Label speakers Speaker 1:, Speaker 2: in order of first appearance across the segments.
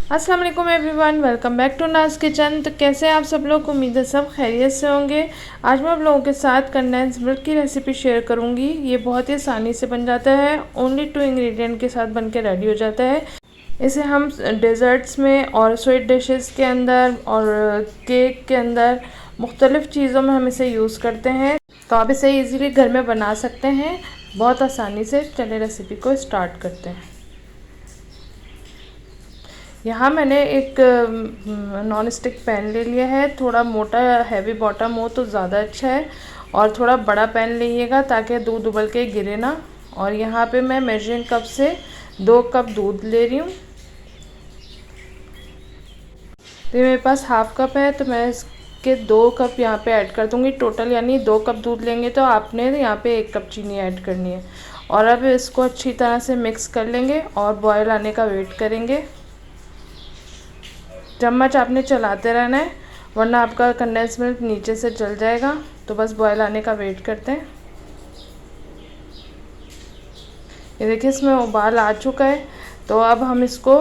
Speaker 1: अस्सलाम वालेकुम everyone, welcome back to नाज किचन। तो कैसे हैं आप सब लोग? उम्मीद है सब खैरियत से होंगे। आज मैं आप लोगों के साथ कंडेंस मिल्क की रेसिपी शेयर करूंगी। ये बहुत ही आसानी से बन जाता है, ओनली 2 इंग्रेडिएंट के साथ बन के रेडी हो जाता है। इसे हम डेज़र्ट्स में और स्वीट डिशेस के अंदर और केक के अंदर मुख्तलिफ़ चीज़ों में हम इसे यूज़ करते हैं। तो आप इसे ईज़िली घर में बना सकते हैं बहुत आसानी से। चलिए रेसिपी को स्टार्ट करते हैं। यहाँ मैंने एक नॉन स्टिक पैन ले लिया है। थोड़ा मोटा हैवी बॉटम हो तो ज़्यादा अच्छा है, और थोड़ा बड़ा पैन लीजिएगा ताकि दूध उबल के गिरे ना। और यहाँ पे मैं मेजरिंग कप से 2 कप दूध ले रही हूँ। तो मेरे पास हाफ कप है, तो मैं इसके 2 कप यहाँ पे ऐड कर दूँगी टोटल, यानी 2 कप दूध लेंगे तो आपने यहाँ पे 1 कप चीनी ऐड करनी है। और अब इसको अच्छी तरह से मिक्स कर लेंगे और बॉयल आने का वेट करेंगे। चम्मच आपने चलाते रहना है, वरना आपका कंडेंस मिल्क नीचे से जल जाएगा। तो बस बॉयल आने का वेट करते हैं। ये देखिए इसमें उबाल आ चुका है। तो अब हम इसको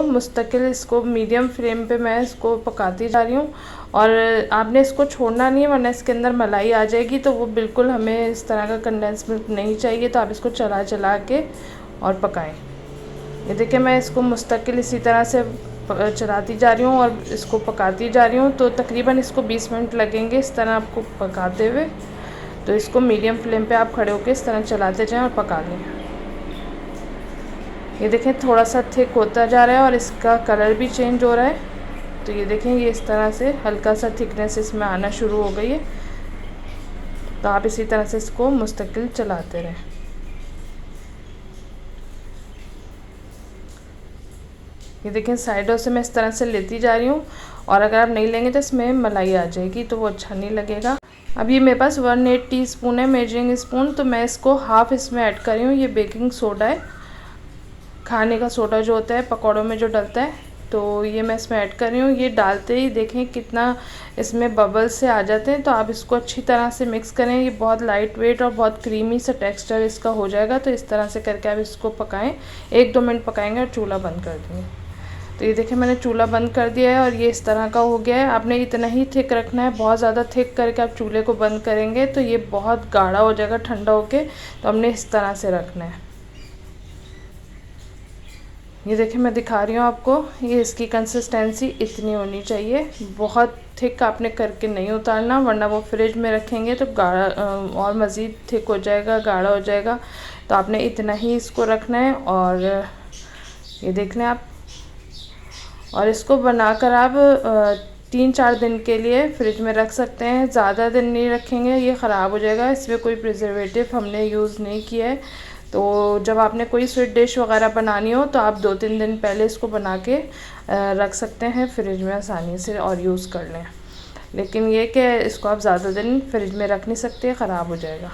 Speaker 1: इसको मीडियम फ्लेम पे मैं इसको पकाती जा रही हूँ। और आपने इसको छोड़ना नहीं है, वरना इसके अंदर मलाई आ जाएगी। तो वो बिल्कुल हमें इस तरह का कंडेंस मिल्क नहीं चाहिए। तो आप इसको चला चला के और पकाएं। ये देखिए मैं इसको मुस्तकिल इसी तरह से चलाती जा रही हूँ और इसको पकाती जा रही हूँ। तो तकरीबन इसको 20 मिनट लगेंगे इस तरह आपको पकाते हुए। तो इसको मीडियम फ्लेम पे आप खड़े होकर इस तरह चलाते जाएं और पका लें। ये देखें थोड़ा सा थिक होता जा रहा है और इसका कलर भी चेंज हो रहा है। तो ये देखें ये इस तरह से हल्का सा थिकनेस इसमें आना शुरू हो गई है। तो आप इसी तरह से इसको मुस्तकिल चलाते रहें। ये देखें साइडों से मैं इस तरह से लेती जा रही हूँ, और अगर आप नहीं लेंगे तो इसमें मलाई आ जाएगी, तो वो अच्छा नहीं लगेगा। अब ये मेरे पास 1/8 टीस्पून है मेजरिंग स्पून। तो मैं इसको हाफ इसमें ऐड कर रही हूँ। ये बेकिंग सोडा है, खाने का सोडा जो होता है पकौड़ों में जो डलता है, तो ये मैं इसमें ऐड कर रही हूँ। ये डालते ही देखें कितना इसमें बबल्स से आ जाते हैं। तो आप इसको अच्छी तरह से मिक्स करें। ये बहुत लाइट वेट और बहुत क्रीमी सा टेक्सचर इसका हो जाएगा। तो इस तरह से करके आप इसको पकाएं। 1-2 मिनट पकाएंगे और चूल्हा बंद कर देंगे। तो ये देखिए मैंने चूल्हा बंद कर दिया है और ये इस तरह का हो गया है। आपने इतना ही थिक रखना है, बहुत ज़्यादा थिक करके आप चूल्हे को बंद करेंगे तो ये बहुत गाढ़ा हो जाएगा ठंडा होके। तो हमने इस तरह से रखना है। ये देखिए मैं दिखा रही हूँ आपको, ये इसकी कंसिस्टेंसी इतनी होनी चाहिए। बहुत थिक आपने करके नहीं उतारना, वरना वो फ्रिज में रखेंगे तो गाढ़ा और मज़ीद थिक हो जाएगा, गाढ़ा हो जाएगा। तो आपने इतना ही इसको रखना है। और ये देख लें आप, और इसको बनाकर आप 3-4 दिन के लिए फ्रिज में रख सकते हैं। ज़्यादा दिन नहीं रखेंगे, ये ख़राब हो जाएगा। इसमें कोई प्रिजर्वेटिव हमने यूज़ नहीं किया है। तो जब आपने कोई स्वीट डिश वगैरह बनानी हो तो आप 2-3 दिन पहले इसको बना के रख सकते हैं फ्रिज में आसानी से और यूज़ कर लें। लेकिन ये कि इसको आप ज़्यादा दिन फ्रिज में रख नहीं सकते, ख़राब हो जाएगा।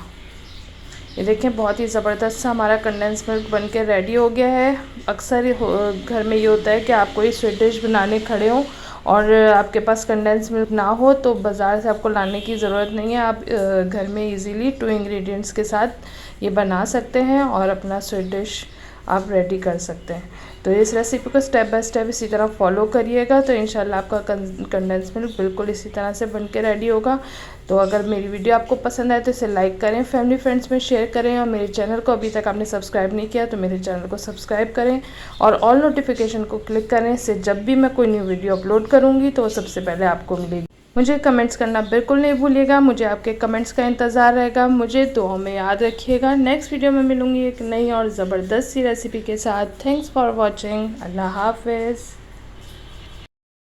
Speaker 1: ये देखें बहुत ही ज़बरदस्त सा हमारा कंडेंस मिल्क बन के रेडी हो गया है। अक्सर घर में ये होता है कि आप कोई स्वीट डिश बनाने खड़े हों और आपके पास कंडेंस मिल्क ना हो, तो बाज़ार से आपको लाने की ज़रूरत नहीं है। आप घर में इजीली 2 इंग्रेडिएंट्स के साथ ये बना सकते हैं और अपना स्वीट डिश आप रेडी कर सकते हैं। तो इस रेसिपी को स्टेप बाय स्टेप इसी तरह फॉलो करिएगा, तो इंशाल्लाह आपका कंडेंस मिल्क बिल्कुल इसी तरह से बन के रेडी होगा। तो अगर मेरी वीडियो आपको पसंद आए तो इसे लाइक करें, फैमिली फ्रेंड्स में शेयर करें, और मेरे चैनल को अभी तक आपने सब्सक्राइब नहीं किया तो मेरे चैनल को सब्सक्राइब करें और ऑल नोटिफिकेशन को क्लिक करें। इससे जब भी मैं कोई न्यू वीडियो अपलोड करूँगी तो वो सबसे पहले आपको मिलेगी। मुझे कमेंट्स करना बिल्कुल नहीं भूलिएगा, मुझे आपके कमेंट्स का इंतज़ार रहेगा। मुझे दुआओं में याद रखिएगा। नेक्स्ट वीडियो में मिलूँगी एक नई और ज़बरदस्त सी रेसिपी के साथ। Thanks for watching. अल्लाह हाफ़िज़।